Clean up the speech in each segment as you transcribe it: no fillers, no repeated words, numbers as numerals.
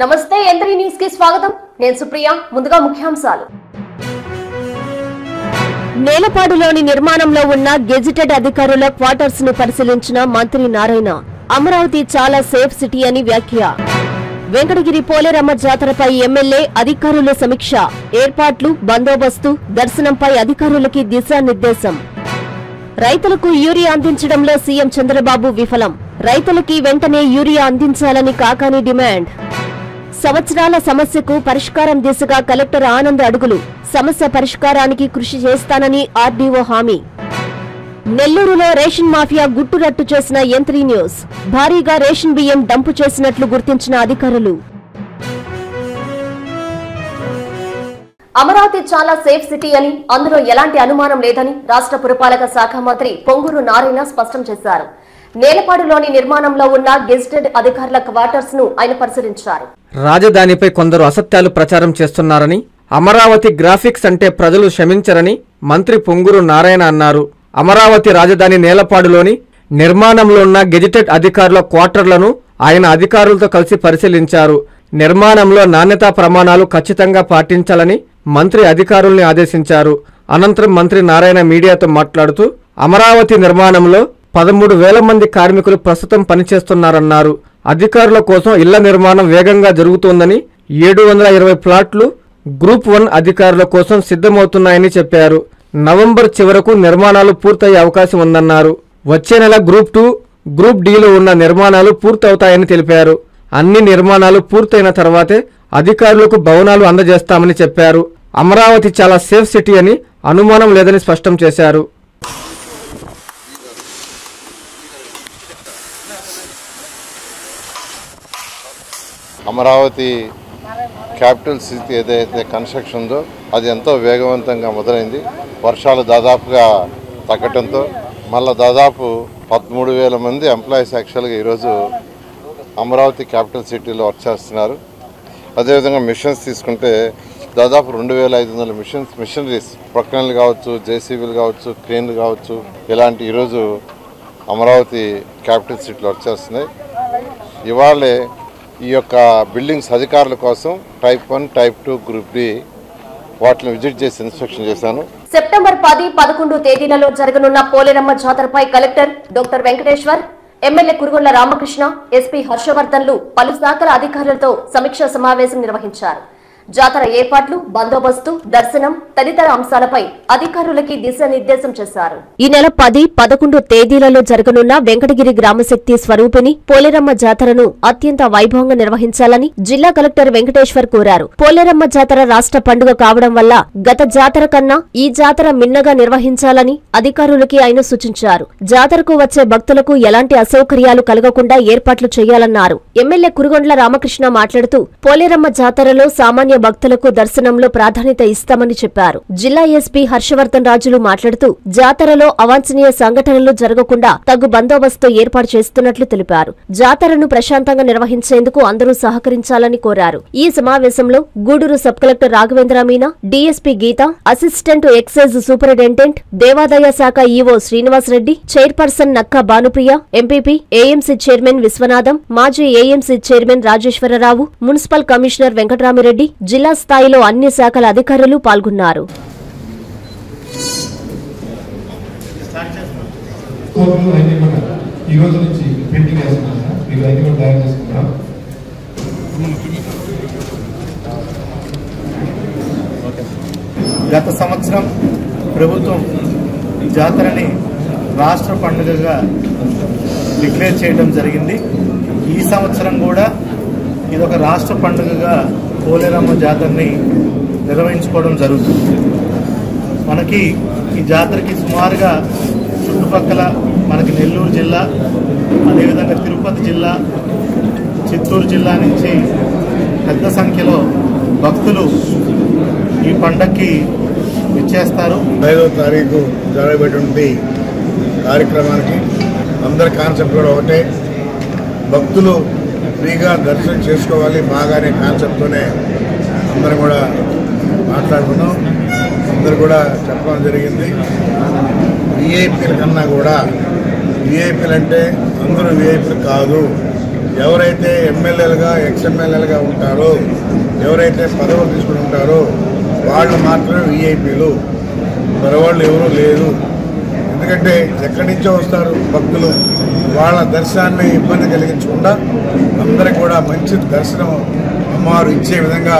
నమస్తే ఎంత్రీ న్యూస్ కి స్వాగతం. నేను సుప్రియ. ముందుగా ముఖ్యాంశాలు. నేలపాడులోని నిర్మాణంలో ఉన్న గెజిటెడ్ అధికారుల క్వార్టర్స్ ను పరిశీలించిన మంత్రి నారాయణ. అమరావతి చాలా సేఫ్ సిటీ అని వ్యాఖ్య. వెంకటగిరి పోలేరమ్మ జాతరపై ఎమ్మెల్యే అధికారుల సమీక్ష. ఏర్పాట్లు, బందోబస్తు, దర్శనంపై అధికారులకి దిశానిర్దేశం. రైతులకు యూరియా అందించడంలో సీఎం చంద్రబాబు విఫలం. రైతులకి వెంటనే యూరియా అందించాలని కాకాని డిమాండ్. సంవత్సరాల సమస్యకు పరిష్కారం దిశగా కలెక్టర్ ఆనంద్ అడుగులు. సమస్య పరిష్కారానికి కృషి చేస్తానని ఆర్డీఓ హామీ. నెల్లూరులో రేషన్ మాఫియా గుట్టురట్టు చేసిన ఎంత్రీ న్యూస్. భారీగా రేషన్ బియ్యం డంపు చేసినట్లు గుర్తించిన అధికారులు. అమరావతి చాలా సేఫ్ సిటీ అని, అందులో ఎలాంటి అనుమానం లేదని రాష్ట్ర పురపాలక శాఖ మంత్రి పొంగూరు నారాయణ స్పష్టం చేశారు. నేలపాడులోని నిర్మాణంలో ఉన్న గెజిటెడ్ అధికారుల క్వార్టర్స్ ను ఆయన పరిశీలించారు. రాజధానిపై కొందరు అసత్యాలు ప్రచారం చేస్తున్నారని, అమరావతి గ్రాఫిక్స్ అంటే ప్రజలు క్షమించరని మంత్రి పొంగూరు నారాయణ అన్నారు. అమరావతి రాజధాని నేలపాడులోని నిర్మాణంలో ఉన్న గెజిటెడ్ అధికారుల క్వార్టర్లను ఆయన అధికారులతో కలిసి పరిశీలించారు. నిర్మాణంలో నాణ్యతా ప్రమాణాలు ఖచ్చితంగా పాటించాలని మంత్రి అధికారుల్ని ఆదేశించారు. అనంతరం మంత్రి నారాయణ మీడియాతో మాట్లాడుతూ అమరావతి నిర్మాణంలో 13,000 మంది కార్మికులు ప్రస్తుతం పనిచేస్తున్నారన్నారు. అధికారుల కోసం ఇళ్ల నిర్మాణం వేగంగా జరుగుతోందని, 720 ప్లాట్లు గ్రూప్ 1 అధికారుల కోసం సిద్ధమవుతున్నాయని చెప్పారు. నవంబర్ చివరకు నిర్మాణాలు పూర్తయ్యే అవకాశం ఉందన్నారు. వచ్చే నెల గ్రూప్ 2, గ్రూప్ Dలో ఉన్న నిర్మాణాలు పూర్తవుతాయని తెలిపారు. అన్ని నిర్మాణాలు పూర్తయిన తర్వాతే అధికారులకు భవనాలు అందజేస్తామని చెప్పారు. అమరావతి చాలా సేఫ్ సిటీ అని అనుమానం లేదని స్పష్టం చేశారు. అమరావతి క్యాపిటల్ సిటీ ఏదైతే కన్స్ట్రక్షన్ ఉందో అది ఎంతో వేగవంతంగా మొదలైంది. వర్షాలు దాదాపుగా తగ్గటంతో మళ్ళీ దాదాపు 13,000 మంది ఎంప్లాయీస్ యాక్చువల్గా ఈరోజు అమరావతి క్యాపిటల్ సిటీలో వర్క్ చేస్తున్నారు. అదేవిధంగా మిషన్స్ తీసుకుంటే దాదాపు 2,500 మిషనరీస్, ప్రొక్లైన్లు కావచ్చు, జేసీబీలు కావచ్చు, క్రేన్లు కావచ్చు, ఇలాంటి ఈరోజు అమరావతి క్యాపిటల్ సిటీలో వర్క్ చేస్తున్నాయి. ఇవాళే ఈ యొక్క బిల్డింగ్స్ అధికారుల కోసం టైప్ 1, టైప్ 2, గ్రూప్ డి వాటిని విజిట్ చేసి ఇన్స్పెక్షన్ చేశాను. సెప్టెంబర్ 10, 11 తేదీలలో జరగనున్న పోలేరమ్మ జాతరపై collector doctor Venkateshwar, MLA Kurugondla Ramakrishna, SP హర్షవర్ధన్లు పలు శాఖల అధికారులతో సమీక్షా సమావేశం నిర్వహించారు. జాతర ఏర్పాట్లు, బందోబస్తు, దర్శనం తదితర అంశాలపై అధికారులకి దిశానిర్దేశం చేశారు. ఈ నెల 10, 11 తేదీలలో జరగనున్న వెంకటగిరి గ్రామశక్తి స్వరూపిణి పోలేరమ్మ జాతరను అత్యంత వైభవంగా నిర్వహించాలని జిల్లా కలెక్టర్ వెంకటేశ్వర్ కోరారు. పోలేరమ్మ జాతర రాష్ట్ర పండుగ కావడం వల్ల గత జాతర కన్నా ఈ జాతర మిన్నగా నిర్వహించాలని అధికారులకి ఆయన సూచించారు. జాతరకు వచ్చే భక్తులకు ఎలాంటి అసౌకర్యాలు కలగకుండా ఏర్పాట్లు చేయాలన్నారు. ఎమ్మెల్యే కురుగొండ్ల రామకృష్ణ మాట్లాడుతూ పోలేరమ్మ జాతరలో సామాన్య భక్తులకు దర్శనంలో ప్రాధాన్యత ఇస్తామని చెప్పారు. జిల్లా ఎస్పీ హర్షవర్ధన్ రాజులు మాట్లాడుతూ జాతరలో అవాంఛనీయ సంఘటనలు జరగకుండా తగు బందోబస్తు ఏర్పాటు చేస్తున్నట్లు తెలిపారు. జాతరను ప్రశాంతంగా నిర్వహించేందుకు అందరూ సహకరించాలని కోరారు. ఈ సమావేశంలో Gudur sub collector Raghavendra Meena, DSP Geetha, assistant excise superintendent, దేవాదాయ శాఖ EO Srinivasareddy, chairperson Nakka Bhanupriya, MPP, AMC chairman Viswanatham, మాజీ AMC chairman Rajeswararao, municipal commissioner Venkataramireddy, జిల్లా స్థాయిలో అన్ని శాఖల అధికారులు పాల్గొన్నారు. గత సంవత్సరం ప్రభుత్వం జాతరని రాష్ట్ర పండుగగా డిక్లేర్ చేయడం జరిగింది. ఈ సంవత్సరం కూడా ఇదొక రాష్ట్ర పండుగగా పోలేరమ్మ జాతరని నిర్వహించుకోవడం జరుగుతుంది. మనకి ఈ జాతరకి సుమారుగా చుట్టుపక్కల మనకి నెల్లూరు జిల్లా, అదేవిధంగా తిరుపతి జిల్లా, చిత్తూరు జిల్లా నుంచి పెద్ద సంఖ్యలో భక్తులు ఈ పండగకి ఇచ్చేస్తారు. 5వ తారీఖు జరగబెట్టినటువంటి కార్యక్రమానికి అందరి కాన్సెప్ట్ కూడా ఒకటే, భక్తులు ఫ్రీగా దర్శనం చేసుకోవాలి బాగానే కాన్సెప్ట్తోనే అందరూ కూడా మాట్లాడుకున్నాం. అందరూ కూడా చెప్పడం జరిగింది. విఐపీల కన్నా కూడా, విఐపీలు అంటే అందరూ విఐపీలు కాదు, ఎవరైతే ఎమ్మెల్యేలుగా ఎక్స్ఎమ్మెల్యేలుగా ఉంటారో, ఎవరైతే పదవులు తీసుకుని ఉంటారో వాళ్ళు మాత్రమే విఐపీలు, మరవాళ్ళు ఎవరూ లేరు. ఎందుకంటే ఎక్కడి నుంచో వస్తారు భక్తులు, వాళ్ళ దర్శనాన్ని ఇబ్బంది కలిగించకుండా అందరికి కూడా మంచి దర్శనం అమ్మవారు ఇచ్చే విధంగా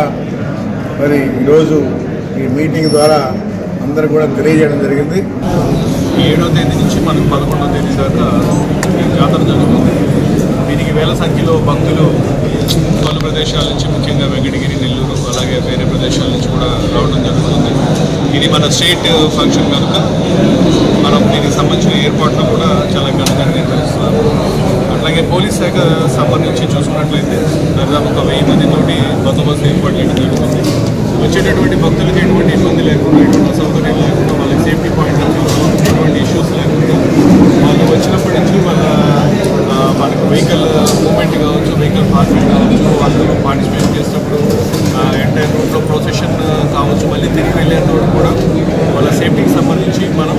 మరి ఈరోజు ఈ మీటింగ్ ద్వారా అందరూ కూడా తెలియజేయడం జరిగింది. 7వ తేదీ నుంచి మనకు 11వ తేదీ దాకా ఈ జాతర జరుగుతుంది. దీనికి వేల సంఖ్యలో భక్తులు పలు ప్రదేశాల నుంచి, ముఖ్యంగా వెంకటగిరి, నెల్లూరు, అలాగే వేరే ప్రదేశాల నుంచి కూడా రావడం జరుగుతుంది. ఇది మన స్టేట్ ఫంక్షన్ కనుక మనం దీనికి సంబంధించిన ఏర్పాట్లు కూడా చాలా ఘనంగా నిర్వహిస్తున్నాము. అట్లాగే పోలీస్ శాఖ సంబంధించి చూసుకున్నట్లయితే దాదాపు ఒక 1000 మందితోటి బందోబస్తు ఏర్పాటు చేయడం జరుగుతుంది. వచ్చేటటువంటి భక్తులకి ఎటువంటి ఇబ్బంది లేకుండా, ఎటువంటి అసౌకర్యం లేకుండా, వాళ్ళకి సేఫ్టీ పాయింట్ ఆఫ్ వ్యూలో ఎటువంటి ఇష్యూస్ లేకుండా వాళ్ళు వచ్చినప్పటి నుంచి మనకు వెహికల్ మూవ్మెంట్ కావచ్చు, వెహికల్ పార్కింగ్ కావచ్చు, వాళ్ళు పార్టిసిపేట్ చేసినప్పుడు ఎంటైర్ రూట్లో ప్రొసెషన్ కావచ్చు, మళ్ళీ తిరిగి వెళ్ళేటప్పుడు కూడా వాళ్ళ సేఫ్టీకి సంబంధించి మనం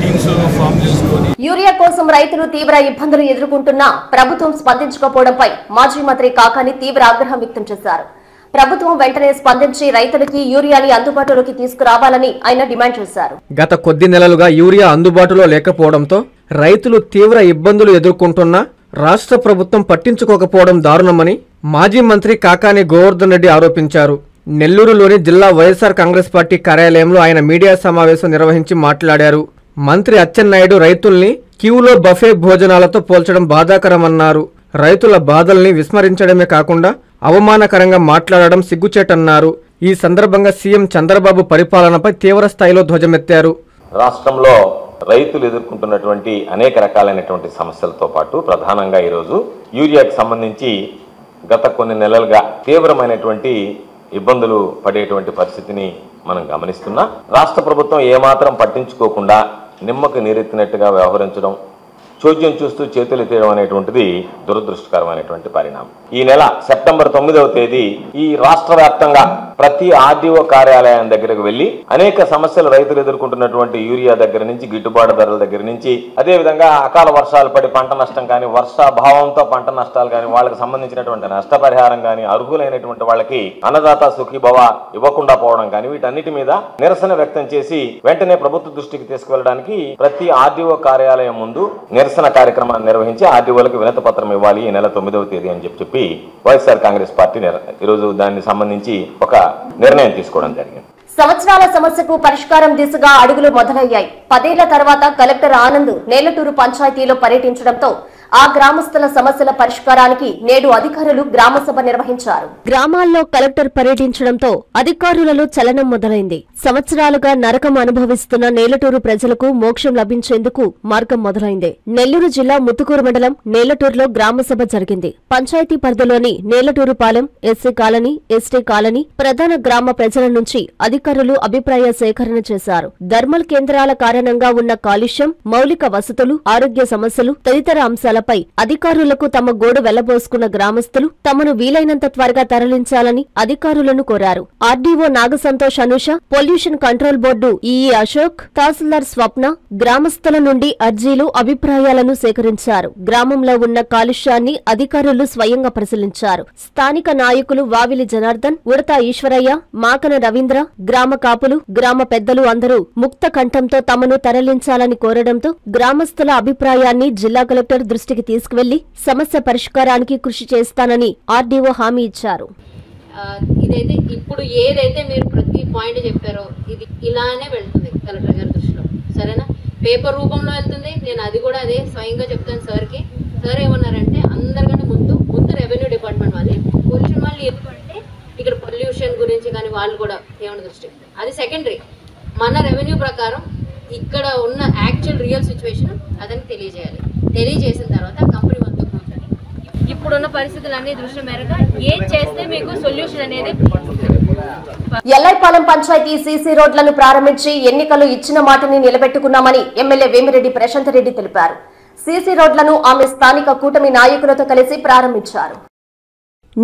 టీమ్స్ ఫామ్ చేసుకొని. యూరియా కోసం రైతులు తీవ్ర ఇబ్బందులు ఎదుర్కొంటున్నా ప్రభుత్వం స్పందించకపోవడంపై మాజీ మంత్రి కాకాని తీవ్ర ఆగ్రహం వ్యక్తం చేశారు. ప్రభుత్వం వెంటనే స్పందించి రైతులకి యూరియాని అందుబాటులోకి తీసుకురావాలని ఆయన డిమాండ్ చేశారు. గత కొద్ది నెలలుగా యూరియా అందుబాటులో లేకపోవడంతో రైతులు తీవ్ర ఇబ్బందులు ఎదుర్కొంటున్నా రాష్ట్ర ప్రభుత్వం పట్టించుకోకపోవడం దారుణమని మాజీ మంత్రి కాకాని గోవర్ధన్ రెడ్డి ఆరోపించారు. నెల్లూరులోని జిల్లా వైఎస్ఆర్ కాంగ్రెస్ పార్టీ కార్యాలయంలో ఆయన మీడియా సమావేశం నిర్వహించి మాట్లాడారు. మంత్రి అచ్చెన్నాయుడు రైతుల్ని క్యూలో బఫే భోజనాలతో పోల్చడం బాధాకరమన్నారు. రైతుల బాధల్ని విస్మరించడమే కాకుండా అవమానకరంగా మాట్లాడడం సిగ్గుచేటన్నారు. ఈ సందర్భంగా సీఎం చంద్రబాబు పరిపాలనపై తీవ్ర స్థాయిలో ధ్వజమెత్తారు. రాష్ట్రంలో రైతులు ఎదుర్కొంటున్నటువంటి అనేక రకాలైనటువంటి సమస్యలతో పాటు ప్రధానంగా ఈరోజు యూరియాకి సంబంధించి గత కొన్ని నెలలుగా తీవ్రమైనటువంటి ఇబ్బందులు పడేటువంటి పరిస్థితిని మనం గమనిస్తున్నా. రాష్ట్ర ప్రభుత్వం ఏమాత్రం పట్టించుకోకుండా నిమ్మకు నీరెత్తినట్టుగా వ్యవహరించడం, చోద్యం చూస్తూ చేతులు ఎత్తేయడం అనేటువంటిది దురదృష్టకరమైనటువంటి పరిణామం. ఈ నెల సెప్టెంబర్ 9వ తేదీ ఈ రాష్ట్ర వ్యాప్తంగా ప్రతి ఆర్డీఓ కార్యాలయం దగ్గరకు వెళ్లి అనేక సమస్యలు రైతులు ఎదుర్కొంటున్నటువంటి యూరియా దగ్గర నుంచి, గిట్టుబాటు ధరల దగ్గర నుంచి, అదేవిధంగా అకాల వర్షాలు పడి పంట నష్టం కానీ, వర్షాభావంతో పంట నష్టాలు కానీ, వాళ్ళకి సంబంధించినటువంటి నష్టపరిహారం కానీ, అర్హులైనటువంటి వాళ్ళకి అన్నదాత సుఖీభవ ఇవ్వకుండా పోవడం కానీ, వీటన్నిటి మీద నిరసన వ్యక్తం చేసి వెంటనే ప్రభుత్వ దృష్టికి తీసుకువెళ్ళడానికి ప్రతి ఆర్డీఓ కార్యాలయం ముందు నిరసన కార్యక్రమాన్ని నిర్వహించి ఆర్డీఓలకు వినతి పత్రం ఇవ్వాలి ఈ నెల 9వ తేదీ అని చెప్పి వైఎస్ఆర్ కాంగ్రెస్ పార్టీ ఈరోజు దానికి సంబంధించి ఒక నిర్ణయం తీసుకోవడం జరిగింది. సంవత్సరాల సమస్యకు పరిష్కారం దిశగా అడుగులు మొదలయ్యాయి. 10 ఏళ్ల తర్వాత కలెక్టర్ ఆనంద్ నేలటూరు పంచాయతీలో పర్యటించడంతో ఆ గ్రామస్తుల సమస్యల పరిష్కారానికి నేడు అధికారులు గ్రామసభ నిర్వహించారు. గ్రామాల్లో కలెక్టర్ పర్యటించడంతో అధికారులలో చలనం మొదలైంది. సంవత్సరాలుగా నరకం అనుభవిస్తున్న నేలటూరు ప్రజలకు మోక్షం లభించేందుకు మార్గం మొదలైంది. నెల్లూరు జిల్లా ముత్తుకూరు మండలం నేలటూరులో గ్రామసభ జరిగింది. పంచాయతీ పరిధిలోని Nelaturu Palem, SC colony, ST colony ప్రధాన గ్రామ ప్రజల నుంచి అధికారులు అభిప్రాయ సేకరణ చేశారు. థర్మల్ కేంద్రాల కారణంగా ఉన్న కాలుష్యం, మౌలిక వసతులు, ఆరోగ్య సమస్యలు తదితర అంశాలపై అధికారులకు తమ గోడు వెళ్లబోసుకున్న గ్రామస్తులు తమను వీలైనంత త్వరగా తరలించాలని అధికారులను కోరారు. RDO Nagasantosh Anusha, pollution control board EE Ashok, tahsildar Swapna గ్రామస్తుల నుండి అర్జీలు, అభిప్రాయాలను సేకరించారు. గ్రామంలో ఉన్న కాలుష్యాన్ని అధికారులు స్వయంగా పరిశీలించారు. స్థానిక నాయకులు వావిలి జనార్దన్, ఉడతా ఈశ్వరయ్య, మాకన రవీంద్ర, గ్రామ కాపులు, గ్రామ పెద్దలు అందరూ ముక్త కంఠంతో తమను తరలించాలని కోరడంతో గ్రామస్తుల అభిప్రాయాన్ని జిల్లా కలెక్టర్ దృష్టికి తీసుకువెళ్లి సమస్య పరిష్కారానికి కృషి చేస్తానని ఆర్డీఓ హామీ ఇచ్చారు. ఇదైతే ఇప్పుడు ఏదైతే మీరు ప్రతి పాయింట్ చెప్పారో ఇది ఇలానే వెళ్తుంది కలెక్టర్ గారి దృష్టిలో, సరేనా? పేపర్ రూపంలో వెళ్తుంది. నేను అది కూడా అదే స్వయంగా చెప్తాను సార్కి. సార్ ఏమన్నారంటే అందరికంటే ముందు రెవెన్యూ డిపార్ట్మెంట్ వాళ్ళే, పొల్యూషన్ వాళ్ళు ఎందుకంటే ఇక్కడ పొల్యూషన్ గురించి కానీ వాళ్ళు కూడా ఏమన్నా దృష్టి, అది సెకండరీ. మన రెవెన్యూ ప్రకారం ఇక్కడ ఉన్న యాక్చువల్ రియల్ సిచ్యువేషన్ అతనికి తెలియజేయాలి. తెలియజేసిన తర్వాత కంపెనీ వాళ్ళతో కూర్చొని ఇప్పుడున్న పరిస్థితులన్నీ దృష్టి మేరకు ఏం చేస్తే మీకు సొల్యూషన్ అనేది. ఎల్ఐపాలెం పంచాయతీ సీసీ రోడ్లను ప్రారంభించి ఎన్నికలు ఇచ్చిన మాటని నిలబెట్టుకున్నామని ఎమ్మెల్యే వేమిరెడ్డి ప్రశాంత్ రెడ్డి తెలిపారు. సీసీ రోడ్లను ఆమె స్థానిక కూటమి నాయకులతో కలిసి ప్రారంభించారు.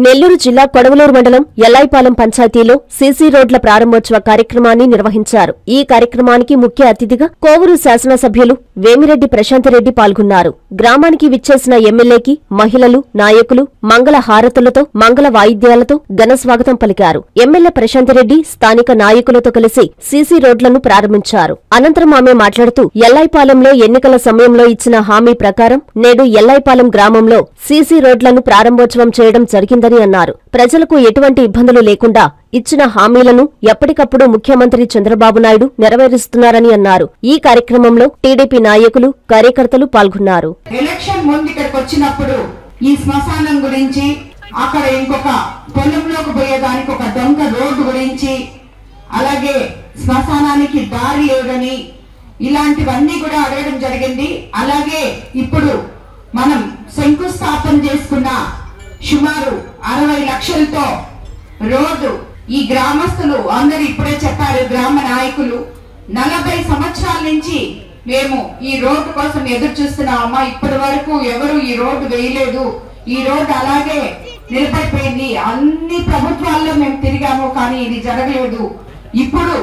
నెల్లూరు జిల్లా కొడవలూరు మండలం ఎల్లాయిపాలెం పంచాయతీలో సీసీ రోడ్ల ప్రారంభోత్సవ కార్యక్రమాన్ని నిర్వహించారు. ఈ కార్యక్రమానికి ముఖ్య అతిథిగా కోవూరు శాసనసభ్యులు వేమిరెడ్డి ప్రశాంతిరెడ్డి పాల్గొన్నారు. గ్రామానికి విచ్చేసిన ఎమ్మెల్యేకి మహిళలు, నాయకులు మంగళ హారతులతో, మంగళ వాయిద్యాలతో ఘన స్వాగతం పలికారు. ఎమ్మెల్యే ప్రశాంతిరెడ్డి స్థానిక నాయకులతో కలిసి సీసీ రోడ్లను ప్రారంభించారు. అనంతరం ఆమె మాట్లాడుతూ ఎల్లాయిపాలెంలో ఎన్నికల సమయంలో ఇచ్చిన హామీ ప్రకారం నేడు ఎల్లాయిపాలెం గ్రామంలో సీసీ రోడ్లను ప్రారంభోత్సవం చేయడం జరిగిందని అన్నారు. ప్రజలకు ఎటువంటి ఇబ్బందులు లేకుండా ఇచ్చిన హామీలను ఎప్పటికప్పుడు ముఖ్యమంత్రి చంద్రబాబు నాయుడు నెరవేరుస్తున్నారని అన్నారు. ఈ కార్యక్రమంలో టీడీపీ నాయకులు, కార్యకర్తలు పాల్గొన్నారు. ఎలక్షన్ ముందు ఇక్కడికి వచ్చినప్పుడు ఈ శ్మశానం గురించి, అక్కడ ఇంకొక పొలంలోకి పోయేదానికి ఒక డొంక రోడ్డు గురించి, అలాగే శ్మశానానికి దారి లేదని ఇలాంటివన్నీ కూడా అడగడం జరిగింది. అలాగే ఇప్పుడు మనం శంకుస్థాపన చేసుకున్న సుమారు 60 లక్షలతో రోడ్డు ఈ గ్రామస్తులు అందరూ ఇప్పుడే చెప్పారు, గ్రామ నాయకులు 40 సంవత్సరాల నుంచి మేము ఈ రోడ్డు కోసం ఎదురు చూస్తున్నామమ్మా. ఇప్పటి వరకు ఎవరు ఈ రోడ్డు వేయలేదు. ఈ రోడ్డు అలాగే నిలబడిపోయింది. అన్ని ప్రభుత్వాల్లో మేము తిరిగాము, కానీ ఇది జరగలేదు. ఇప్పుడు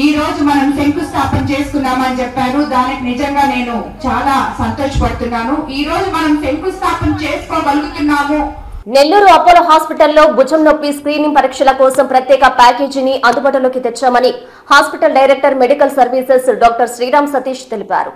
ఈ రోజు మనం శంకుస్థాపన చేసుకున్నామని చెప్పారు. దానికి నిజంగా నేను చాలా సంతోషపడుతున్నాను. ఈ రోజు మనం శంకుస్థాపన చేసుకోగలుగుతున్నాము. నెల్లూరు అపోలో హాస్పిటల్లో భుజం నొప్పి స్క్రీనింగ్ పరీక్షల కోసం ప్రత్యేక ప్యాకేజీని అందుబాటులోకి తెచ్చామని hospital director medical services doctor Sriram Satish తెలిపారు.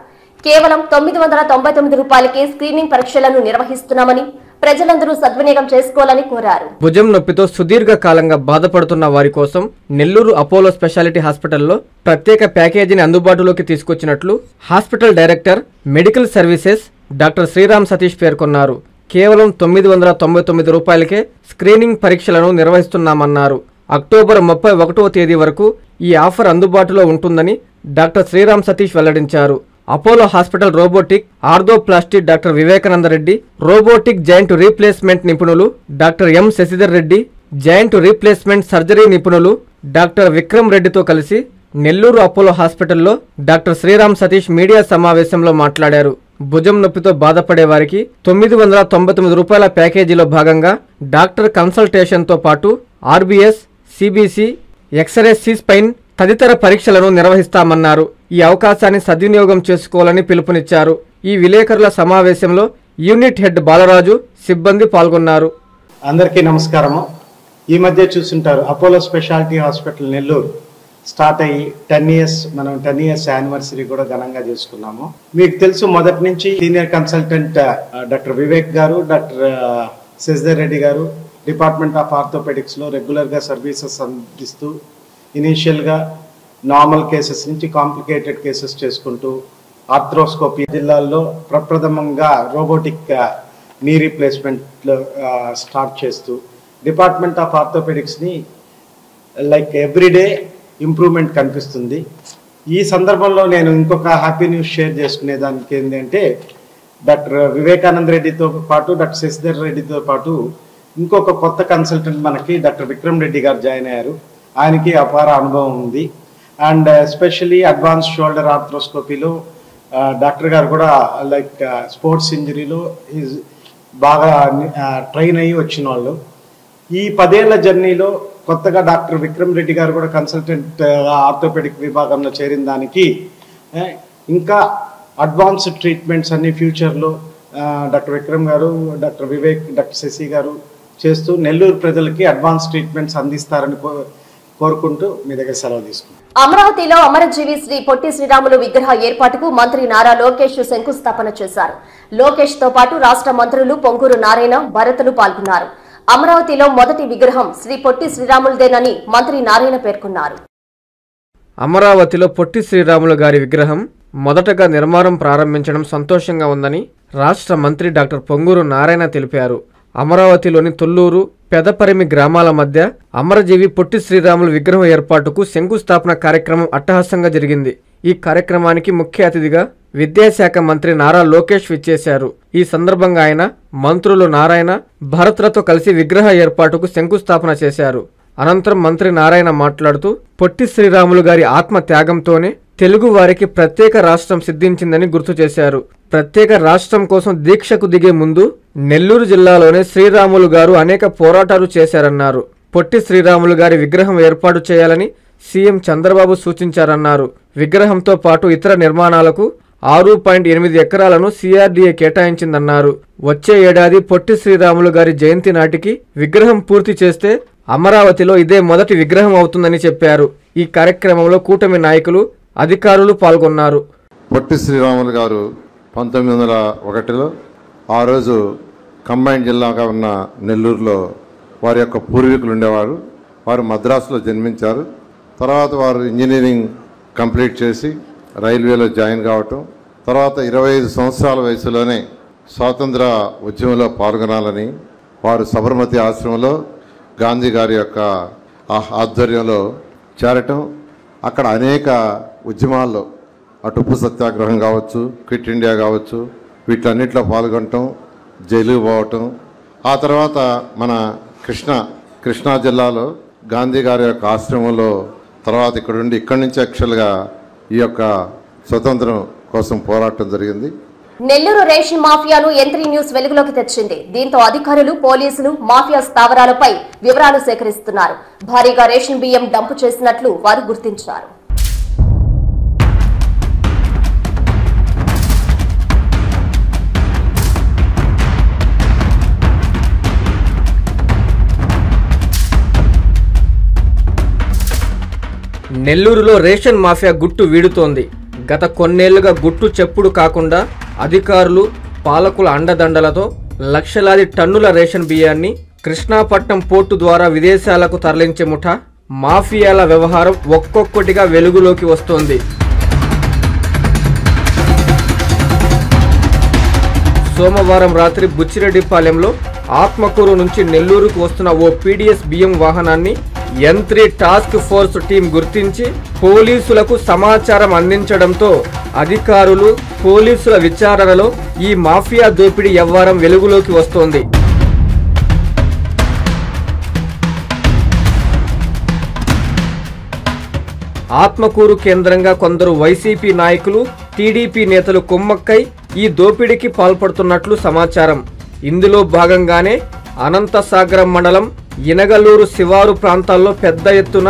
కేవలం 999 రూపాయలకే స్క్రీనింగ్ పరీక్షలను నిర్వహిస్తున్నామని ప్రజలందరూ సద్వినియోగం చేసుకోవాలని కోరారు. భుజం నొప్పితో సుదీర్ఘ కాలంగా బాధపడుతున్న వారి కోసం నెల్లూరు అపోలో స్పెషాలిటీ హాస్పిటల్లో ప్రత్యేక ప్యాకేజీని అందుబాటులోకి తీసుకొచ్చినట్లు hospital director medical services doctor Sriram Satish పేర్కొన్నారు. కేవలం 999 రూపాయలకే స్క్రీనింగ్ పరీక్షలను నిర్వహిస్తున్నామన్నారు. అక్టోబర్ 31వ తేదీ వరకు ఈ ఆఫర్ అందుబాటులో ఉంటుందని డాక్టర్ శ్రీరామ్ సతీష్ వెల్లడించారు. Apollo hospital robotic arthroplasty doctor Vivekanandareddy, robotic joint replacement నిపుణులు doctor M Sasidhar Reddy, joint replacement surgery నిపుణులు డాక్టర్ విక్రమ్ రెడ్డితో కలిసి నెల్లూరు అపోలో హాస్పిటల్లో డాక్టర్ శ్రీరామ్ సతీష్ మీడియా సమావేశంలో మాట్లాడారు. భుజం నొప్పితో బాధపడే వారికి 999 రూపాయల ప్యాకేజీలో భాగంగా డాక్టర్ కన్సల్టేషన్తో పాటు RBS, CBC, x-ray, C spine తదితర పరీక్షలను నిర్వహిస్తామన్నారు. ఈ అవకాశాన్ని సద్వినియోగం చేసుకోవాలని పిలుపునిచ్చారు. ఈ విలేకరుల సమావేశంలో యూనిట్ హెడ్ బాలరాజు, సిబ్బంది పాల్గొన్నారు. అందరికీ నమస్కారము. ఈ మధ్య చూస్తుంటారు Apollo speciality hospital Nellore start అయ్యి 10 ఇయర్స్, మనం 10 ఇయర్స్ యానివర్సరీ కూడా ఘనంగా చేసుకున్నాము. మీకు తెలుసు, మొదటి నుంచి సీనియర్ కన్సల్టెంట్ డాక్టర్ వివేక్ గారు, డాక్టర్ శశిధర్ రెడ్డి గారు డిపార్ట్మెంట్ ఆఫ్ ఆర్థోపెడిక్స్ లో రెగ్యులర్ గా సర్వీసెస్ అందిస్తూ ఇనీషియల్ గా నార్మల్ కేసెస్ నుంచి కాంప్లికేటెడ్ కేసెస్ చేసుకుంటూ ఆర్థ్రోస్కోపీ జిల్లాల్లో ప్రప్రథమంగా రోబోటిక్ నీ రీప్లేస్మెంట్ స్టార్ట్ చేస్తూ డిపార్ట్మెంట్ ఆఫ్ ఆర్థోపెడిక్స్ ని లైక్ ఎవ్రీడే ఇంప్రూవ్మెంట్ కనిపిస్తుంది. ఈ సందర్భంలో నేను ఇంకొక హ్యాపీ న్యూస్ షేర్ చేసుకునే దానికి ఏంటంటే, డాక్టర్ వివేకానంద రెడ్డితో పాటు డాక్టర్ శశిధర్ రెడ్డితో పాటు ఇంకొక కొత్త కన్సల్టెంట్ మనకి డాక్టర్ విక్రమ్ రెడ్డి గారు జాయిన్ అయ్యారు. ఆయనకి అపార అనుభవం ఉంది. అండ్ ఎస్పెషల్లీ అడ్వాన్స్ షోల్డర్ ఆర్థ్రోస్కోపీలో డాక్టర్ గారు కూడా లైక్ స్పోర్ట్స్ ఇంజరీలో బాగా ట్రైన్ అయ్యి వచ్చిన వాళ్ళు. ఈ 10 ఏళ్ల జర్నీలో కొత్తగా డాక్టర్ విక్రమ్ రెడ్డి గారు కూడా కన్సల్టెంట్ ఆర్థోపెడిక్ విభాగంలో చేరిన దానికి ఇంకా అడ్వాన్స్డ్ ట్రీట్మెంట్స్ అన్ని ఫ్యూచర్లో డాక్టర్ విక్రమ్ గారు, డాక్టర్ వివేక్, డాక్టర్ శశి గారు చేస్తూ నెల్లూరు ప్రజలకి అడ్వాన్స్ ట్రీట్మెంట్స్ అందిస్తారని కోరుకుంటూ మీ దగ్గర సెలవు తీసుకుంటాం. అమరావతిలో అమరజీవి శ్రీ పొట్టి శ్రీరాములు విగ్రహ ఏర్పాటుకు మంత్రి నారా లోకేష్ శంకుస్థాపన చేశారు. లోకేష్ తో పాటు రాష్ట్ర మంత్రులు పొంగూరు నారాయణ, భరతులు పాల్గొన్నారు. అమరావతిలో మొదటి విగ్రహం శ్రీ పొట్టి శ్రీరాములదేనని మంత్రి నారాయణ పేర్కొన్నారు. అమరావతిలో పొట్టి శ్రీరాములు గారి విగ్రహం మొదటగా నిర్మాణం ప్రారంభించడం సంతోషంగా ఉందని రాష్ట్ర మంత్రి డాక్టర్ పొంగూరు నారాయణ తెలిపారు. అమరావతిలోని తొల్లూరు, పెదపరిమి గ్రామాల మధ్య అమరజీవి పొట్టి శ్రీరాములు విగ్రహం ఏర్పాటుకు శంకుస్థాపన కార్యక్రమం అట్టహాసంగా జరిగింది. ఈ కార్యక్రమానికి ముఖ్య అతిథిగా విద్యాశాఖ మంత్రి నారా లోకేష్ విచ్చేశారు. ఈ సందర్భంగా ఆయన మంత్రులు నారాయణ, భరత్లతో కలిసి విగ్రహ ఏర్పాటుకు శంకుస్థాపన చేశారు. అనంతరం మంత్రి నారాయణ మాట్లాడుతూ పొట్టి శ్రీరాములు గారి ఆత్మ త్యాగంతోనే తెలుగు వారికి ప్రత్యేక రాష్ట్రం సిద్ధించిందని గుర్తు చేశారు. ప్రత్యేక రాష్ట్రం కోసం దీక్షకు దిగే ముందు నెల్లూరు జిల్లాలోనే శ్రీరాములు గారు అనేక పోరాటాలు చేశారన్నారు. పొట్టి శ్రీరాములు గారి విగ్రహం ఏర్పాటు చేయాలని సీఎం చంద్రబాబు సూచించారన్నారు. విగ్రహంతో పాటు ఇతర నిర్మాణాలకు 6.8 ఎకరాలను CRDA కేటాయించిందన్నారు. వచ్చే ఏడాది పొట్టి శ్రీరాములు గారి జయంతి నాటికి విగ్రహం పూర్తి చేస్తే అమరావతిలో ఇదే మొదటి విగ్రహం అవుతుందని చెప్పారు. ఈ కార్యక్రమంలో కూటమి నాయకులు, అధికారులు పాల్గొన్నారు. పొట్టి శ్రీరాములు గారు 1901లో ఆ రోజు కంబైన్డ్ జిల్లాగా ఉన్న నెల్లూరులో వారి యొక్క పూర్వీకులు ఉండేవారు. వారు మద్రాసులో జన్మించారు. తర్వాత వారు ఇంజనీరింగ్ కంప్లీట్ చేసి రైల్వేలో జాయిన్ కావటం, తర్వాత 25 సంవత్సరాల వయసులోనే స్వాతంత్ర ఉద్యమంలో పాల్గొనాలని వారు సబర్మతి ఆశ్రమంలో గాంధీ గారి యొక్క ఆధ్వర్యంలో చేరటం, అక్కడ అనేక ఉద్యమాల్లో అటు ఉప్పు సత్యాగ్రహం కావచ్చు, క్విట్ ఇండియా కావచ్చు, వీటన్నిటిలో పాల్గొనటం, జైలుకు పోవటం, ఆ తర్వాత మన కృష్ణా జిల్లాలో గాంధీ గారి యొక్క ఆశ్రమంలో తర్వాత ఇక్కడి నుంచి యాక్చువల్గా ఈ యొక్క స్వతంత్రం కోసం పోరాటం జరిగింది. నెల్లూరు రేషన్ మాఫియాను ఎంత్రీ న్యూస్ వెలుగులోకి తెచ్చింది. దీంతో అధికారులు, పోలీసులు మాఫియా స్థావరాలపై వివరాలు సేకరిస్తున్నారు. భారీగా రేషన్ బియ్యం డంపు చేసినట్లు వారు గుర్తించారు. నెల్లూరులో రేషన్ మాఫియా గుట్టు వీడుతోంది. గత కొన్నేళ్లుగా గుట్టు చెప్పుడు కాకుండా అధికారులు, పాలకుల అండదండలతో లక్షలాది టన్నుల రేషన్ బియ్యాన్ని కృష్ణాపట్నం పోర్టు ద్వారా విదేశాలకు తరలించే ముఠా మాఫియాల వ్యవహారం ఒక్కొక్కటిగా వెలుగులోకి వస్తోంది. సోమవారం రాత్రి బుచ్చిరెడ్డిపాలెంలో ఆత్మకూరు నుంచి నెల్లూరుకు వస్తున్న ఓ PDS బియ్యం వాహనాన్ని N3 టాస్క్ ఫోర్స్ టీం గుర్తించి పోలీసులకు సమాచారం అందించడంతో అధికారులు, పోలీసుల విచారణలో ఈ మాఫియా దోపిడీ వ్యవహారం వెలుగులోకి వస్తోంది. ఆత్మకూరు కేంద్రంగా కొందరు వైసీపీ నాయకులు, టీడీపీ నేతలు కుమ్మక్కై ఈ దోపిడీకి పాల్పడుతున్నట్లు సమాచారం. ఇందులో భాగంగానే అనంతసాగరం మండలం ఇనగలూరు శివారు ప్రాంతాల్లో పెద్ద ఎత్తున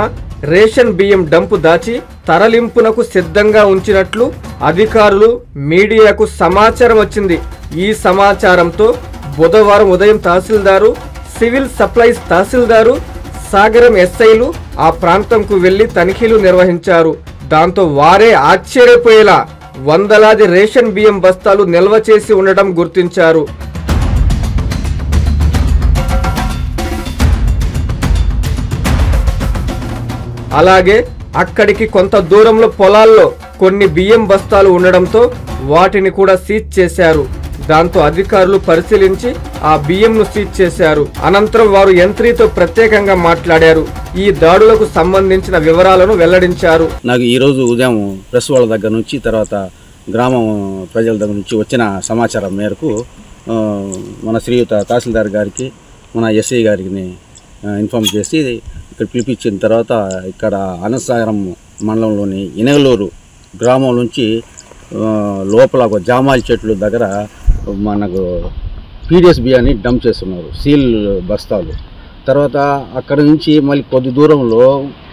రేషన్ బియ్యం డంపు దాచి తరలింపునకు సిద్ధంగా ఉంచినట్లు అధికారులు, మీడియాకు సమాచారం వచ్చింది. ఈ సమాచారంతో బుధవారం ఉదయం తహసీల్దారు, సివిల్ సప్లైస్ తహసీల్దారు, సాగరం ఎస్ఐలు ఆ ప్రాంతంకు వెళ్లి తనిఖీలు నిర్వహించారు. దాంతో వారే ఆశ్చర్యపోయేలా వందలాది రేషన్ బియ్యం బస్తాలు నిల్వ చేసి ఉండటం గుర్తించారు. అలాగే అక్కడికి కొంత దూరంలో పొలాల్లో కొన్ని బియ్యం బస్తాలు ఉండడంతో వాటిని కూడా సీజ్ చేశారు. దాంతో అధికారులు పరిశీలించి ఆ బియ్యంను సీజ్ చేశారు. అనంతరం వారు N3తో ప్రత్యేకంగా మాట్లాడారు. ఈ దాడులకు సంబంధించిన వివరాలను వెల్లడించారు. నాకు ఈరోజు ఉదయం ప్రెస్ వాళ్ళ దగ్గర నుంచి, తర్వాత గ్రామం ప్రజల దగ్గర నుంచి వచ్చిన సమాచారం మేరకు మన శ్రీయుత తహసీల్దార్ గారికి, మన ఎస్ఐ గారికి ఇన్ఫార్మ్ చేసి ఇక్కడ పిలిపించిన తర్వాత ఇక్కడ అనంతసాగరం మండలంలోని ఇనగలూరు గ్రామం నుంచి లోపల ఒక జామాయిల చెట్లు దగ్గర మనకు PDS బియ్యాన్ని డంప్ చేస్తున్నారు, సీల్ బస్తాలు. తర్వాత అక్కడ నుంచి మళ్ళీ కొద్ది దూరంలో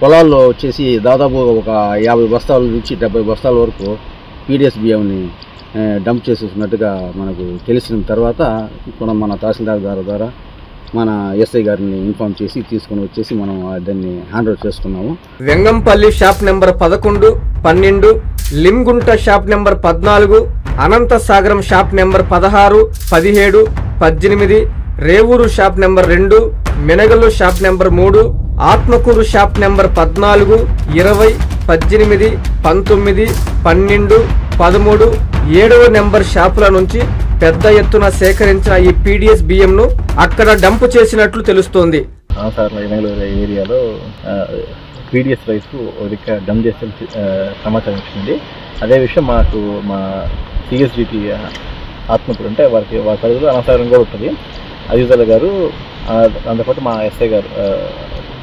పొలాల్లో వచ్చేసి దాదాపు ఒక 50 బస్తాల నుంచి 70 బస్తాల వరకు PDS బియ్యంని డంప్ చేసేసినట్టుగా మనకు తెలిసిన తర్వాత మన తహసీల్దార్ గారి ద్వారా మన ఎస్ఐ గారిని ఇన్ఫార్మ్ చేసి తీసుకుని వచ్చేసి మనం దాన్ని హ్యాండ్ ఓవర్ చేసుకున్నాము. Vengampalli shop number 11, 12, Lingunta shop number 14, Anantasagaram shop number 16, 17, 18, Revuru shop number 2, Minagalu shop number 3, Atmakur shop number 14, 20, 18, 19, 12, 13, 7వ నెంబర్ షాపుల నుంచి పెద్ద ఎత్తున సేకరించిన ఈ PDS బియ్యంను అక్కడ డంపు చేసినట్లు తెలుస్తోంది. ఏరియాలో PDS రైస్ డంప్ చేసే సమాచారం వచ్చింది. అదే విషయం మాకు మా CSDP ఆత్మకూరు అంటే వారి పరిధిలో అనంతసాగరం కూడా ఉంటుంది. అజిజాల గారు, దాంతోపాటు మా ఎస్ఐ గారు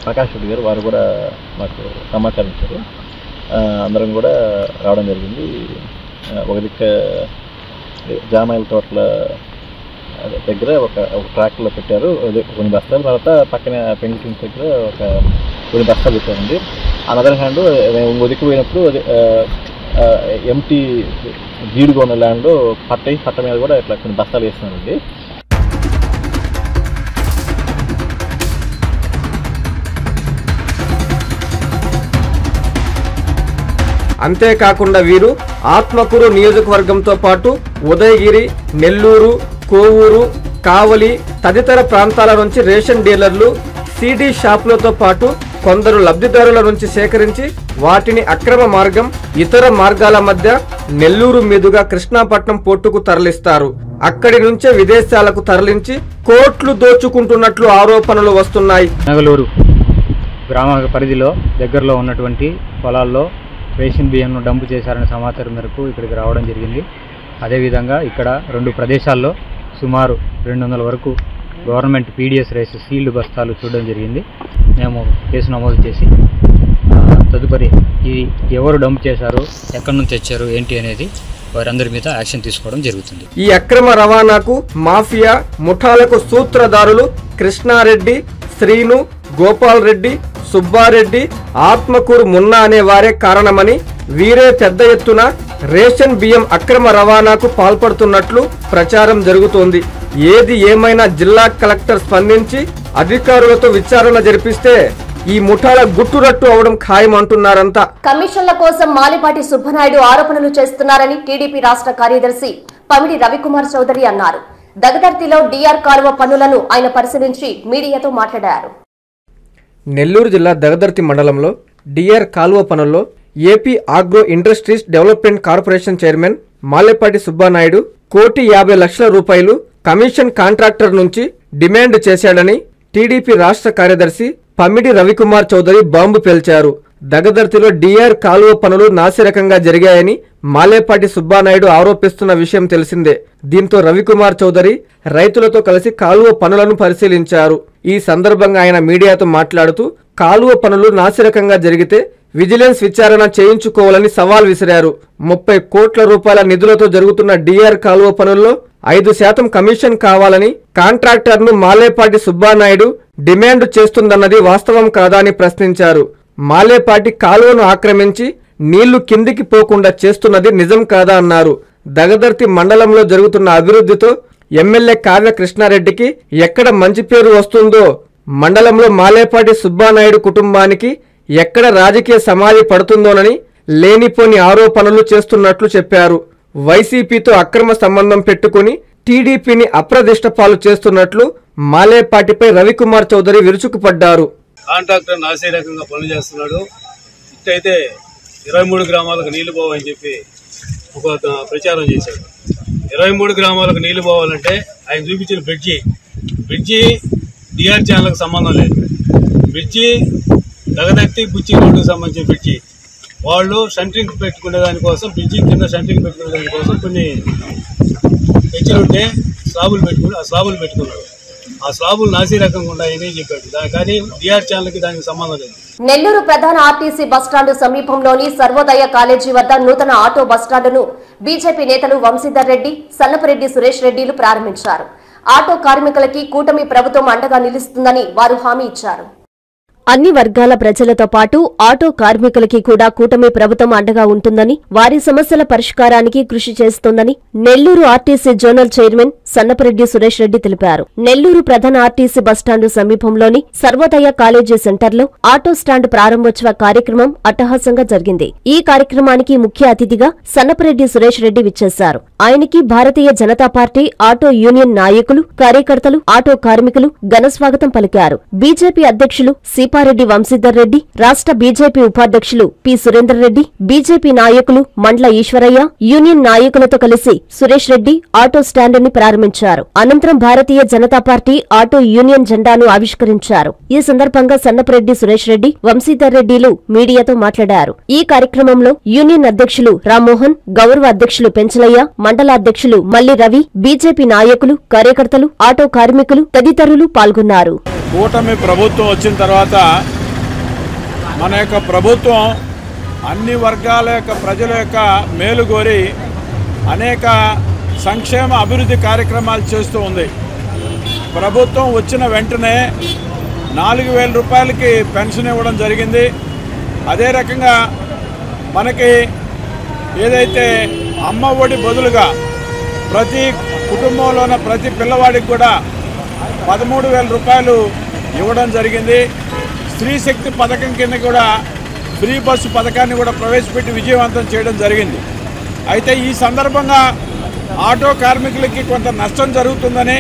ప్రకాష్ రెడ్డి గారు, వారు కూడా మాకు సమాచారం ఇచ్చారు. అందరం కూడా రావడం జరిగింది. ఒక దిక్క జామాయిల తోటల దగ్గర ఒక ట్రాక్లో పెట్టారు కొన్ని బస్తాలు, తర్వాత పక్కన పెంగిటిన్ దగ్గర కొన్ని బస్తాలు పెట్టారండి. ఆన్ అదర్ హ్యాండ్ మేము ఒదికిపోయినప్పుడు ఎంటీ జీడుగా ఉన్న ల్యాండ్ పట్ట మీద కూడా ఇట్లా కొన్ని బస్తాలు వేస్తున్నారండి. అంతేకాకుండా వీరు ఆత్మకూరు నియోజకవర్గంతో పాటు ఉదయగిరి, నెల్లూరు, కోవూరు, కావలి తదితర ప్రాంతాల నుంచి రేషన్ డీలర్లు, సీడీ షాపులతో పాటు కొందరు లబ్ధిదారుల నుంచి సేకరించి వాటిని అక్రమ మార్గం, ఇతర మార్గాల మధ్య నెల్లూరు మీదుగా కృష్ణాపట్నం పోర్టుకు తరలిస్తారు. అక్కడి నుంచే విదేశాలకు తరలించి కోట్లు దోచుకుంటున్నట్లు ఆరోపణలు వస్తున్నాయి. నగలూరు గ్రామ పరిధిలో దగ్గరలో ఉన్నటువంటి పొలాల్లో రేషన్ బియ్యంను డంపు చేశారనే సమాచారం మేరకు ఇక్కడికి రావడం జరిగింది. అదేవిధంగా ఇక్కడ 2 ప్రదేశాల్లో సుమారు 200 వరకు గవర్నమెంట్ పీడిఎస్ రైస్ సీల్డ్ బస్తాలు చూడడం జరిగింది. మేము కేసు నమోదు చేసి తదుపరి ఇది ఎవరు డంప్ చేశారు, ఎక్కడి నుంచి తెచ్చారు, ఏంటి అనేది వారందరి మీద యాక్షన్ తీసుకోవడం జరుగుతుంది. ఈ అక్రమ రవాణాకు మాఫియా ముఠాలకు సూత్రధారులు కృష్ణారెడ్డి, శ్రీను, గోపాల్ రెడ్డి, సుబ్బారెడ్డి, ఆత్మకూరు మున్నా అనే వారే కారణమని, వీరే పెద్ద ఎత్తున రేషన్ బియ్యం అక్రమ రవాణాకు పాల్పడుతున్నట్లు ప్రచారం జరుగుతోంది. ఏది ఏమైనా జిల్లా కలెక్టర్ స్పందించి అధికారులతో విచారణ జరిపిస్తే ఈ ముఠాల గుట్టురట్టు అవడం ఖాయమంటున్నారంతా. కమిషన్ల కోసం మాలిపాటి సుబ్బనాయుడు ఆరోపణలు చేస్తున్నారని టీడీపీ రాష్ట్ర కార్యదర్శి పమిడి రవికుమార్ చౌదరి అన్నారు. దగదర్తిలో డిఆర్ కాలువ పనులను ఆయన పరిశీలించి మీడియాతో మాట్లాడారు. నెల్లూరు జిల్లా దగదర్తి మండలంలో డిఆర్ కాలువ పనుల్లో AP agro industries development corporation chairman Malepati Subba Naidu 1,50,00,000 రూపాయలు కమిషన్ కాంట్రాక్టర్ నుంచి డిమాండ్ చేశాడని టీడీపీ రాష్ట్ర కార్యదర్శి పమిడి రవికుమార్ చౌదరి బాంబు పేల్చారు. దగదర్తిలో డిఆర్ కాలువ పనులు నాసిరకంగా జరిగాయని మాలేపాటి సుబ్బానాయుడు ఆరోపిస్తున్న విషయం తెలిసిందే. దీంతో రవికుమార్ చౌదరి రైతులతో కలిసి కాలువ పనులను పరిశీలించారు. ఈ సందర్భంగా ఆయన మీడియాతో మాట్లాడుతూ కాలువ పనులు నాసిరకంగా జరిగితే విజిలెన్స్ విచారణ చేయించుకోవాలని సవాల్ విసిరారు. 30 కోట్ల రూపాయల నిధులతో జరుగుతున్న డిఆర్ కాలువ పనుల్లో 5% కమిషన్ కావాలని కాంట్రాక్టర్ను మాలేపాటి సుబ్బానాయుడు డిమాండ్ చేస్తుందన్నది వాస్తవం కాదా అని ప్రశ్నించారు. మాలేపాటి కాలువను ఆక్రమించి నీళ్లు కిందికి పోకుండా చేస్తున్నది నిజం కాదా అన్నారు. దగదర్తి మండలంలో జరుగుతున్న అభివృద్ధితో ఎమ్మెల్యే కావ్య కృష్ణారెడ్డికి ఎక్కడ మంచి పేరు వస్తుందో మండలంలో మాలేపాటి సుబ్బానాయుడు కుటుంబానికి ఎక్కడ రాజకీయ సమాధి పడుతుందోనని లేనిపోని ఆరోపణలు చేస్తున్నట్లు చెప్పారు. వైసీపీతో అక్రమ సంబంధం పెట్టుకుని టీడీపీని అప్రదిష్ట పాలు చేస్తున్నట్లు మాలేపాటిపై రవికుమార్ చౌదరి విరుచుకుపడ్డారు. కాంట్రాక్టర్ నాసే రకంగా పనులు చేస్తున్నాడు. ఇట్టయితే 23 గ్రామాలకు నీళ్లు పోవని చెప్పి ఒక ప్రచారం చేశాడు. 23 గ్రామాలకు నీళ్లు పోవాలంటే ఆయన చూపించిన బ్రిడ్జి డిఆర్ ఛానల్కి సంబంధం లేదు. బ్రిడ్జి దగదర్తి బుచ్చి రోడ్డుకు సంబంధించిన బ్రిడ్జి. వాళ్ళు సెంటరింగ్ పెట్టుకునే దానికోసం బ్రిడ్జి కింద సెంటరింగ్ పెట్టుకునే దానికోసం కొన్ని పెంచులుంటే స్లాబులు పెట్టుకున్నాడు. ఆ స్లాబులు నాసీ రకంగా ఉన్నాయని చెప్పాడు. కానీ డిఆర్ ఛానల్కి దానికి సంబంధం లేదు. నెల్లూరు ప్రధాన ఆర్టీసీ బస్టాండ్ సమీపంలోని సర్వోదయ కాలేజీ వద్ద నూతన ఆటో బస్టాండును బీజేపీ నేతలు వంశీధర్ రెడ్డి, సన్నపరెడ్డి సురేష్ రెడ్డిలు ప్రారంభించారు. ఆటో కార్మికులకి కూటమి ప్రభుత్వం అండగా నిలుస్తుందని వారు హామీ ఇచ్చారు. అన్ని వర్గాల ప్రజలతో పాటు ఆటో కార్మికులకి కూడా కూటమి ప్రభుత్వం అండగా ఉంటుందని, వారి సమస్యల పరిష్కారానికి కృషి చేస్తోందని Nellore RTC zonal chairman Sannapareddy Suresh Reddy తెలిపారు. నెల్లూరు ప్రధాన ఆర్టీసీ బస్టాండు సమీపంలోని సర్వోదయ కాలేజీ సెంటర్లో ఆటో స్టాండ్ ప్రారంభోత్సవ కార్యక్రమం అట్టహాసంగా జరిగింది. ఈ కార్యక్రమానికి ముఖ్య అతిథిగా సన్నపరెడ్డి సురేష్ రెడ్డి విచ్చేశారు. ఆయనకి Bharatiya Janata party auto union నాయకులు, కార్యకర్తలు, ఆటో కార్మికులు ఘనస్వాగతం పలికారు. బీజేపీ అధ్యక్షులు సిపారెడ్డి వంశీధర్ రెడ్డి, రాష్ట్ర బీజేపీ ఉపాధ్యక్షులు పి సురేందర్ రెడ్డి, బీజేపీ నాయకులు మండ్ల ఈశ్వరయ్య, యూనియన్ నాయకులతో కలిసి సురేష్ రెడ్డి ఆటో స్టాండుని ప్రారంభించారు. అనంతరం Bharatiya Janata party auto union జెండాను ఆవిష్కరించారు. ఈ సందర్భంగా సన్నపరెడ్డి సురేష్ రెడ్డి, వంశీధర్ రెడ్డిలు మీడియాతో మాట్లాడారు. ఈ కార్యక్రమంలో యూనియన్ అధ్యక్షులు రామ్మోహన్, గౌరవ అధ్యక్షులు పెంచలయ్య, మండల అధ్యక్షులు మల్లి రవి, బీజేపీ నాయకులు, కార్యకర్తలు, ఆటో కార్మికులు తదితరులు పాల్గొన్నారు. కూటమి ప్రభుత్వం వచ్చిన తర్వాత మన యొక్క ప్రభుత్వం అన్ని వర్గాల యొక్క ప్రజల యొక్క మేలు కోరి అనేక సంక్షేమ అభివృద్ధి కార్యక్రమాలు చేస్తూ ఉంది. ప్రభుత్వం వచ్చిన వెంటనే 4,000 రూపాయలకి పెన్షన్ ఇవ్వడం జరిగింది. అదే రకంగా మనకి ఏదైతే అమ్మ ఒడి బదులుగా ప్రతి కుటుంబంలోన ప్రతి పిల్లవాడికి కూడా 13,000 రూపాయలు ఇవ్వడం జరిగింది. స్త్రీ శక్తి పథకం కింద కూడా ఫ్రీ బస్సు పథకాన్ని కూడా ప్రవేశపెట్టి విజయవంతం చేయడం జరిగింది. అయితే ఈ సందర్భంగా ఆటో కార్మికులకి కొంత నష్టం జరుగుతుందని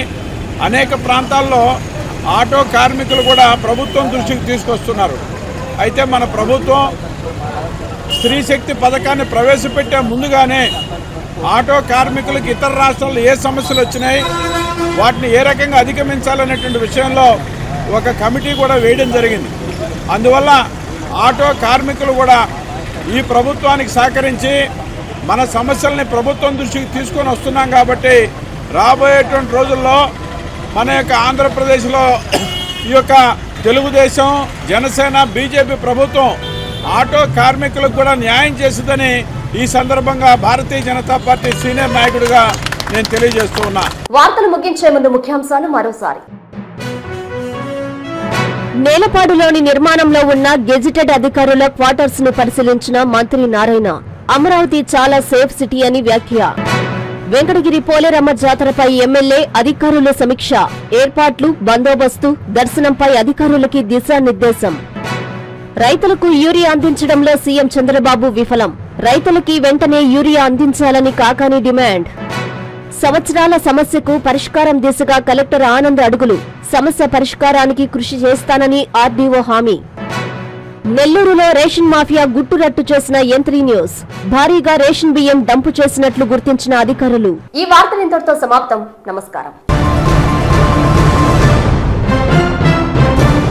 అనేక ప్రాంతాల్లో ఆటో కార్మికులు కూడా ప్రభుత్వం దృష్టికి తీసుకొస్తున్నారు. అయితే మన ప్రభుత్వం స్త్రీ శక్తి పథకాన్ని ప్రవేశపెట్టే ముందుగానే ఆటో కార్మికులకు ఇతర రాష్ట్రాల్లో ఏ సమస్యలు వచ్చినాయి, వాటిని ఏ రకంగా అధిగమించాలనేటువంటి విషయంలో ఒక కమిటీ కూడా వేయడం జరిగింది. అందువల్ల ఆటో కార్మికులు కూడా ఈ ప్రభుత్వానికి సహకరించి మన సమస్యల్ని ప్రభుత్వం దృష్టికి తీసుకొని వస్తున్నాం కాబట్టి రాబోయేటువంటి రోజుల్లో మన యొక్క ఆంధ్రప్రదేశ్లో ఈ యొక్క తెలుగుదేశం, జనసేన, బీజేపీ ప్రభుత్వం ఆటో కార్మికులకు కూడా న్యాయం చేస్తుందని ఈ సందర్భంగా భారతీయ జనతా పార్టీ సీనియర్ నాయకుడిగా నేను తెలియజేస్తూ ఉన్నా. వార్తలు ముగించే ముందు ముఖ్యాంశాలు మరోసారి. నేలపాడులోని నిర్మాణంలో ఉన్న గెజిటెడ్ అధికారుల క్వార్టర్స్ ను పరిశీలించిన మంత్రి నారాయణ. అమరావతి చాలా సేఫ్ సిటీ అని వ్యాఖ్య. వెంకటగిరి పోలేరమ్మ జాతరపై ఎమ్మెల్యే అధికారుల సమీక్ష. ఏర్పాట్లు, బందోబస్తు, దర్శనంపై అధికారులకి దిశానిర్దేశం. రైతులకు యూరియా అందించడంలో సీఎం చంద్రబాబు విఫలం. రైతులకి వెంటనే యూరియా అందించాలని కాకాని డిమాండ్. సంవత్సరాల సమస్యకు పరిష్కారం దిశగా కలెక్టర్ ఆనంద్ అడుగులు. సమస్య పరిష్కారానికి కృషి చేస్తానని ఆర్డీఓ హామీ. నెల్లూరులో రేషన్ మాఫియా గుట్టురట్టు చేసిన యంత్రీ న్యూస్. భారీగా రేషన్ బియ్యం డంపు చేసినట్లు గుర్తించిన అధికారులు. ఈ వార్తలు ఇంతటితో సమాప్తం. నమస్కారం.